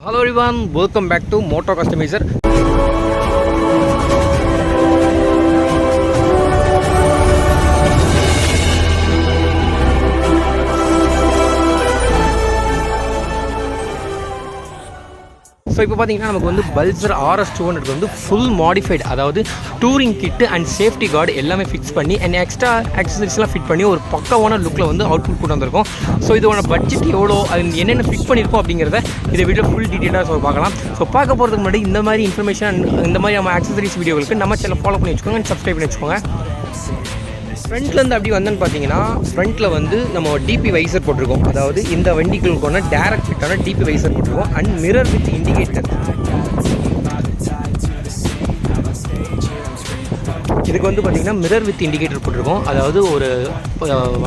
Hello everyone, welcome back to Motor Customizer. So இப்போ பார்த்தீங்கன்னா நமக்கு வந்து பல்சர் RS 200 வந்து ஃபுல் மாடிஃபைடு, அதாவது touring kit and safety guard எல்லாமே ஃபிக்ஸ் பண்ணி அண்ட் எக்ஸ்ட்ரா ஆக்சசரிஸ்லாம் ஃபிட் பண்ணி ஒரு பக்காவான லுக்கில் வந்து அவுட்புட் கொண்டு வந்திருக்கும். ஸோ இதோட பட்ஜெட் எவ்வளோ, அது என்னென்ன ஃபிட் பண்ணியிருக்கோம் அப்படிங்கிறத இந்த வீடியோ ஃபுல் டீட்டெயிலாக பார்க்கலாம். ஸோ பார்க்க போகிறதுக்கு முன்னாடி இந்த மாதிரி இன்ஃபர்மேஷன், இந்த மாதிரி நம்ம ஆக்சசரிஸ் வீடியோகளுக்கு நம்ம சேனல் ஃபாலோ பண்ணி வச்சுக்கோங்க அண்ட் சப்ஸ்கிரைப் பண்ணி வச்சுக்கோங்க. ஃப்ரண்ட்லேருந்து அப்படி வந்தேன்னு பார்த்தீங்கன்னா ஃப்ரண்ட்டில் வந்து நம்ம டிபி வைசர் போட்டிருக்கோம், அதாவது இந்த வண்டிகளுக்கான டேரக்ட் ஃபிட்டான டிபி வைசர் போட்டிருக்கோம் அண்ட் மிரர் வித் இண்டிகேட்டர். இதுக்கு வந்து பார்த்திங்கன்னா மிரர் வித் இண்டிகேட்டர் போட்டிருக்கோம், அதாவது ஒரு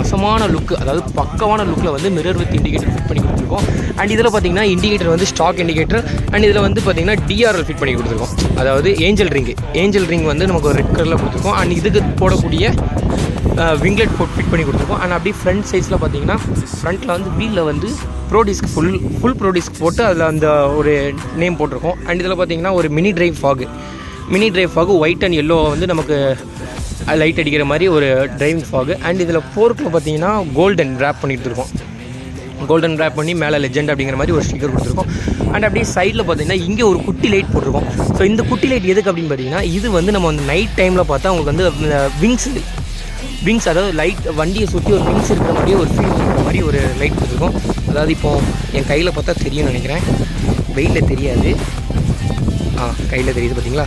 வசமான லுக்கு, அதாவது பக்கமான லுக்கில் வந்து மிரர் வித் இண்டிகேட்டர் ஃபிட் பண்ணி கொடுத்துருக்கோம். அண்ட் இதில் பார்த்திங்கன்னா இண்டிகேட்டர் வந்து ஸ்டாக் இண்டிகேட்டர் அண்ட் இதில் வந்து பார்த்திங்கன்னா DRL ஃபிட் பண்ணி கொடுத்துருக்கோம், அதாவது ஏஞ்சல் ரிங் வந்து நமக்கு ஒரு ரெட் கலரில் கொடுத்துருக்கோம். அண்ட் இதுக்கு போடக்கூடிய விங்லெட் போட் ஃபிட் பண்ணி கொடுத்துருக்கோம். அண்ட் அப்படியே ஃப்ரண்ட் சைஸில் பார்த்தீங்கன்னா ஃப்ரண்ட்டில் வந்து வீலில் வந்து ப்ரோடிஸ்க் ஃபுல் ப்ரோடிஸ்க் போட்டு அதில் அந்த ஒரு நேம் போட்டிருக்கோம். அண்ட் இதில் பார்த்தீங்கன்னா ஒரு mini drive fog white and yellow வந்து நமக்கு லைட் அடிக்கிற மாதிரி ஒரு டிரைவிங் ஃபாகு. அண்ட் இதில் ஃபோர்க்கில் பார்த்தீங்கன்னா கோல்டன் ரேப் பண்ணி மேலே லெஜெண்ட் அப்படிங்கிற மாதிரி ஒரு ஸ்டிக்கர் கொடுத்துருக்கோம். அண்ட் அப்படியே சைடில் பார்த்தீங்கன்னா இங்கே ஒரு குட்டி லைட் போட்டிருக்கோம். ஸோ இந்த குட்டி லைட் எதுக்கு அப்படின்னு பார்த்தீங்கன்னா, இது வந்து நம்ம வந்து நைட் டைமில் பார்த்தா உங்களுக்கு வந்து விங்ஸ், அதாவது லைட் வண்டியை சுற்றி ஒரு விங்ஸ் இருக்கிற மாதிரி ஒரு ஃபீல் இருக்கிற மாதிரி ஒரு லைட் கொடுத்துருக்கோம். அதாவது இப்போது என் கையில் பார்த்தா தெரியும்னு நினைக்கிறேன், வெயிலில் தெரியாது, கையில் தெரியுது பார்த்தீங்களா,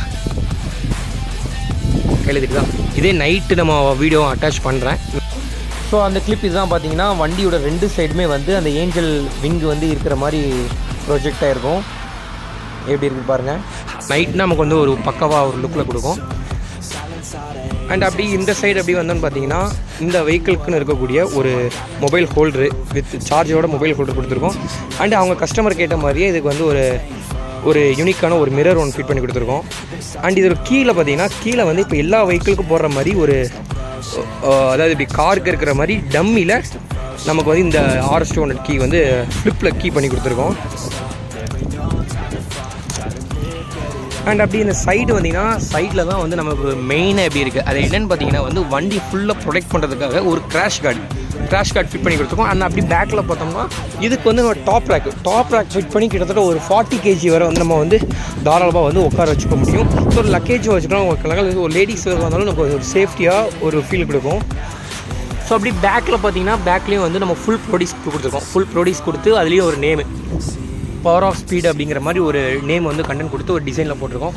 கையில் தெரியுதா? இதே நைட்டு நம்ம வீடியோ அட்டாச் பண்ணுறேன். ஸோ அந்த கிளிப் இதுதான் பார்த்தீங்கன்னா வண்டியோட ரெண்டு சைடுமே வந்து அந்த ஏஞ்சல் விங்கு வந்து இருக்கிற மாதிரி ப்ரொஜெக்டாக இருக்கும். எப்படி இருக்குது பாருங்கள், நைட்னா நமக்கு வந்து ஒரு பக்கவாக ஒரு லுக்கில் கொடுக்கும். அண்ட் அப்படி இந்த சைடு அப்படி வந்தோன்னு பார்த்தீங்கன்னா இந்த வெஹிக்கிள்க்குன்னு இருக்கக்கூடிய ஒரு மொபைல் ஹோல்டரு வித் சார்ஜரோட மொபைல் ஹோல்டர் கொடுத்துருக்கோம். அண்ட் அவங்க கஸ்டமர் கேட்ட மாதிரியே இதுக்கு வந்து ஒரு யூனிக்கான ஒரு மிரர் ஒன்று ஃபிட் பண்ணி கொடுத்துருக்கோம். அண்ட் இது கீழே பார்த்தீங்கன்னா கீழே வந்து இப்போ எல்லா வெஹிக்கிளுக்கும் போடுற மாதிரி ஒரு, அதாவது இப்படி காருக்கு இருக்கிற மாதிரி டம்மியில் நமக்கு வந்து இந்த RS 200 கீ வந்து ஃப்ளிப்பில் கீ பண்ணி கொடுத்துருக்கோம். அண்ட் அப்படி இந்த சைடு வந்தீங்கன்னா சைடில் தான் வந்து நமக்கு மெயினாக எப்படி இருக்குது, அது என்னென்னு பார்த்தீங்கன்னா வந்து வண்டி ஃபுல்லாக ப்ரொடெக்ட் பண்ணுறதுக்காக ஒரு கிராஷ் கார்டு ஃபிட் பண்ணி கொடுத்துருக்கோம். அண்ட் அப்படி பேக்கில் பார்த்தோம்னா இதுக்கு வந்து நம்ம டாப் ரேக் ஃபிட் பண்ணி கிட்டத்தட்ட ஒரு 40 kg வரை வந்து நம்ம வந்து தாராளமாக வந்து உட்கார வச்சுக்க முடியும். ஸோ ஒரு லக்கேஜ் வச்சுக்கலாம், உங்களுக்கு ஒரு லேடிஸ் வந்தாலும் நமக்கு ஒரு சேஃப்டியாக ஒரு ஃபீல் கொடுக்கும். ஸோ அப்படி பேக்கில் பார்த்தீங்கன்னா பேக்லேயும் வந்து நம்ம ஃபுல் ப்ரோடியூஸ் கொடுத்து அதுலேயும் ஒரு நேமு பவர் ஆஃப் ஸ்பீடு அப்படிங்கிற மாதிரி ஒரு நேம் வந்து கண்டென்ட் கொடுத்து ஒரு டிசைனில் போட்டிருக்கோம்.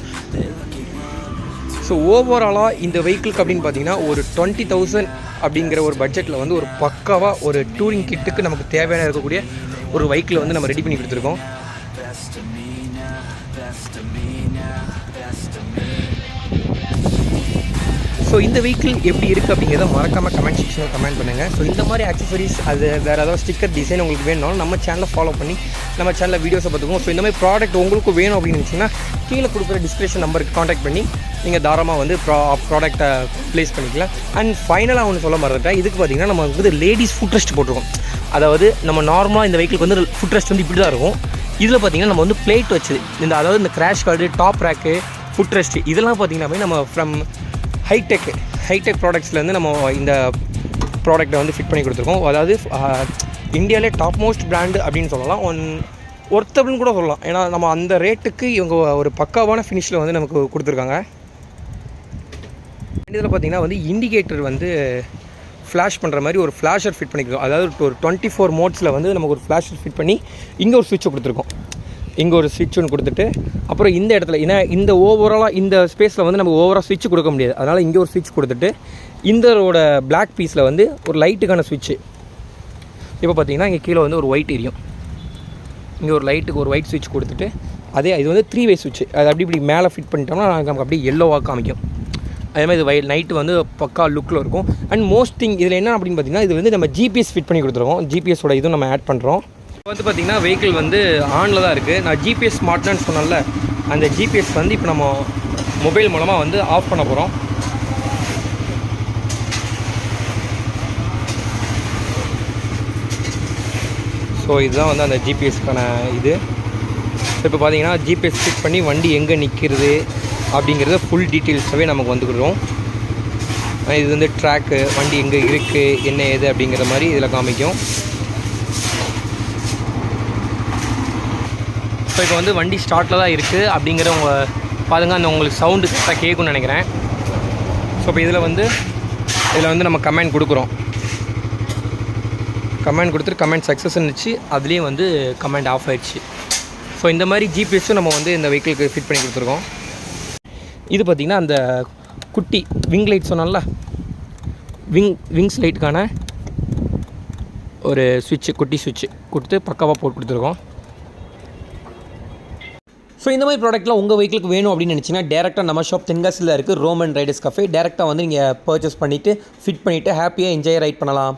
ஸோ ஓவராலாக இந்த வெஹிக்கிளுக்கு அப்படின்னு பார்த்தீங்கன்னா ஒரு 20,000 அப்படிங்கிற ஒரு பட்ஜெட்டில் வந்து ஒரு பக்காவாக ஒரு டூரிங் கிட்டுக்கு நமக்கு தேவையான இருக்கக்கூடிய ஒரு வெஹிக்கிளை வந்து நம்ம ரெடி பண்ணி கொடுத்துருக்கோம். ஸோ இந்த வெஹிக்கிள் எப்படி இருக்குது அப்படிங்கிறத மறக்காமல் கமெண்ட் செக்ஷனில் கமெண்ட் பண்ணுங்கள். ஸோ இந்த மாதிரி ஆக்சசரிஸ், அது வேறு ஏதாவது ஸ்டிக்கர் டிசைன் உங்களுக்கு வேணும்னாலும் நம்ம சேனலை ஃபாலோ பண்ணி நம்ம சேனலில் வீடியோஸை பார்த்துக்கோங்க. ஸோ இந்த மாதிரி ப்ராடக்ட் உங்களுக்கு வேணும் அப்படின்னு நினச்சிங்கன்னா கீழே கொடுக்குற டிஸ்கிரிப்ஷன் நம்பருக்கு காண்டாக்ட் பண்ணி நீங்கள் தாராளமாக வந்து ப்ராடக்ட்டை ப்ளேஸ் பண்ணிக்கலாம். அண்ட் ஃபைனலாக ஒன்று சொல்ல மறந்துட்டேன், இதுக்கு பார்த்திங்கன்னா நம்ம வந்து லேடிஸ் ஃபுட் ரெஸ்ட் போட்டிருக்கோம். அதாவது நம்ம நார்மலாக இந்த வெஹிக்கிளுக்கு வந்து ஃபுட் ரெஸ்ட் வந்து இப்படி தான் இருக்கும். இதில் பார்த்திங்கன்னா நம்ம வந்து பிளேட் வச்சுது அதாவது இந்த crash guard, top rack, foot rest இதெல்லாம் பார்த்திங்கன்னா நம்ம ஃப்ரம் ஹைடெக் ப்ராடக்ட்ஸ்லேருந்து நம்ம இந்த ப்ராடக்ட்டை வந்து ஃபிட் பண்ணி கொடுத்துருக்கோம். அதாவது இந்தியாவிலே டாப் மோஸ்ட் பிராண்டு அப்படின்னு சொல்லலாம், ஒர்த்தபிள்னு கூட சொல்லலாம். ஏன்னா நம்ம அந்த ரேட்டுக்கு இவங்க ஒரு பக்காவான ஃபினிஷில் வந்து நமக்கு கொடுத்துருக்காங்க. இதில் பார்த்திங்கன்னா வந்து இண்டிகேட்டர் வந்து ஃப்ளாஷ் பண்ணுற மாதிரி ஒரு ஃப்ளாஷர் ஃபிட் பண்ணியிருக்கோம். அதாவது ஒரு 24 மோட்ஸில் வந்து நமக்கு ஒரு ஃப்ளாஷர் ஃபிட் பண்ணி இங்கே ஒரு ஸ்விட்சை கொடுத்துருக்கோம். இங்கே ஒரு ஸ்விட்ச் ஒன்று கொடுத்துட்டு அப்புறம் இந்த இடத்துல ஏன்னா இந்த ஓவராலாக இந்த ஸ்பேஸில் வந்து நம்ம ஓவராக ஸ்விட்ச் கொடுக்க முடியாது, அதனால் இங்கே ஒரு ஸ்விட்ச் கொடுத்துட்டு இந்தோட பிளாக் பீஸில் வந்து ஒரு லைட்டுக்கான ஸ்விட்ச்சு. இப்போ பார்த்தீங்கன்னா இங்கே கீழே வந்து ஒரு ஒயிட் எரியும், இங்கே ஒரு லைட்டுக்கு ஒரு ஒயிட் ஸ்விட்ச் கொடுத்துட்டு இது வந்து 3-way ஸ்விட்ச். அது இப்படி மேலே ஃபிட் பண்ணிட்டோம்னா நமக்கு அப்படியே எல்லோவாக காமிக்கும். அதேமாதிரி இது நைட்டு வந்து பக்கா லுக்கில் இருக்கும். அண்ட் மோஸ்ட் திங் இதில் என்ன அப்படின்னு பார்த்தீங்கன்னா இது வந்து நம்ம GPS ஃபிட் பண்ணி கொடுத்துருக்கோம். GPSோட இதுவும் நம்ம ஆட் பண்ணுறோம். இப்போ வந்து பார்த்திங்கன்னா வெஹிக்கிள் வந்து ஆனில் தான் இருக்குது. நான் GPS ஸ்மார்ட்னு சொன்னேன்ல, அந்த GPS வந்து இப்போ நம்ம மொபைல் மூலமாக வந்து ஆஃப் பண்ண போகிறோம். ஸோ இதுதான் வந்து அந்த ஜிபிஎஸ்க்கான இது. ஸோ இப்போ பார்த்தீங்கன்னா ஜிபிஎஸ் ஃபிட் பண்ணி வண்டி எங்கே நிற்கிறது அப்படிங்கிறத ஃபுல் டீட்டெயில்ஸாகவே நமக்கு வந்துக்கிறோம். இது வந்து ட்ராக்கு, வண்டி எங்கே இருக்குது, என்ன ஏது அப்படிங்கிற மாதிரி இதில் காமிக்கும். ஸோ இப்போ வந்து வண்டி ஸ்டார்ட்டில் தான் இருக்குது அப்படிங்கிறவங்க பாருங்க, அந்த உங்களுக்கு சவுண்டு கரெக்டாக கேட்கும்னு நினைக்கிறேன். ஸோ இப்போ இதில் வந்து நம்ம கமெண்ட் கொடுக்குறோம். கமெண்ட் கொடுத்துட்டு கமெண்ட் சக்ஸஸ் இருந்துச்சு, அதுலேயும் வந்து கமெண்ட் ஆஃப் ஆயிடுச்சு. ஸோ இந்த மாதிரி ஜிபிஎஸும் நம்ம வந்து இந்த வெஹிக்கிளுக்கு ஃபிட் பண்ணி கொடுத்துருக்கோம். இது பார்த்திங்கன்னா அந்த குட்டி விங் லைட் சொன்னால விங்ஸ் லைட்டுக்கான ஒரு சுவிட்சு, குட்டி சுவிட்சு கொடுத்து பக்காவாக போட்டு கொடுத்துருக்கோம். ஸோ இந்த மாதிரி ப்ராடக்ட்லாம் உங்கள் வெஹிக்கிளுக்கு வேணும் அப்படின்னு நினச்சிங்கன்னா டேரெக்டாக நம்ம ஷாப் தென்காசியில் இருக்குது ரோமன் ரைடர்ஸ் கஃபே. டேரெக்டாக வந்து நீங்கள் பர்ச்சேஸ் பண்ணிவிட்டு ஃபிட் பண்ணிவிட்டு ஹாப்பியாக என்ஜாய் ரைட் பண்ணலாம்.